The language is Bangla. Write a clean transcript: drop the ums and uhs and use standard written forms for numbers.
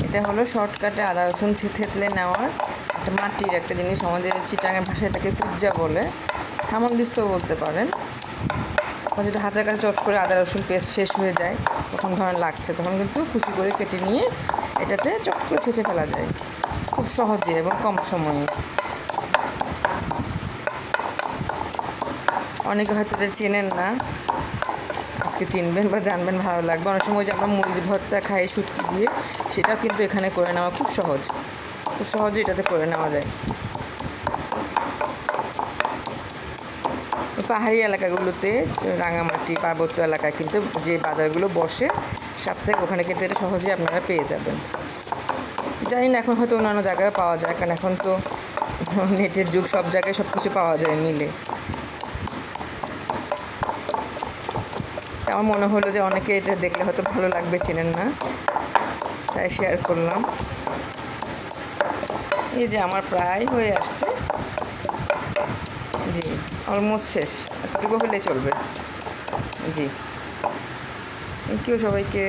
এটা হলো শর্টকাটে আদা রসুন থেতলে নেওয়ার একটা মাটির একটা জিনিস, আমাদের চিটাঙের ভাষায় এটাকে কুজ্জা বলে, হামানদিস্তাও বলতে পারেন। তখন যদি হাতের কাছে চট করে আদা রসুন পেস্ট শেষ হয়ে যায়, তখন ধরেন লাগছে, তখন কিন্তু কুচি করে কেটে নিয়ে এটাতে চট করে ছেঁচে ফেলা যায় খুব সহজে এবং কম সময়ে। অনেকে হয়তো এটা চেনেন না, আজকে চিনবেন বা জানবেন, ভালো লাগবে। অনেক সময় যে আমরা মরিচ ভর্তা খাই শুটকি দিয়ে, সেটাও কিন্তু এখানে করে নেওয়া খুব সহজে এটাতে করে নেওয়া যায়। পাহাড়ি এলাকাগুলোতে, রাঙামাটি পার্বত্য এলাকায় কিন্তু যে বাজারগুলো বসে সাপ্তাহিক, ওখানে কিন্তু এটা সহজেই আপনারা পেয়ে যাবেন। জানি না এখন হয়তো অন্যান্য জায়গায় পাওয়া যায়, কারণ এখন তো নেটের যুগ, সব জায়গায় সব কিছু পাওয়া যায় মিলে। আমার মনে হলো যে অনেকে এটা দেখলে হয়তো ভালো লাগবে, চেনেন না, তাই শেয়ার করলাম। এই যে আমার প্রায় হয়ে আসছে, জি অলমোস্ট শেষ, এতটুকু হলে চলবে। জি, থ্যাংক ইউ সবাইকে।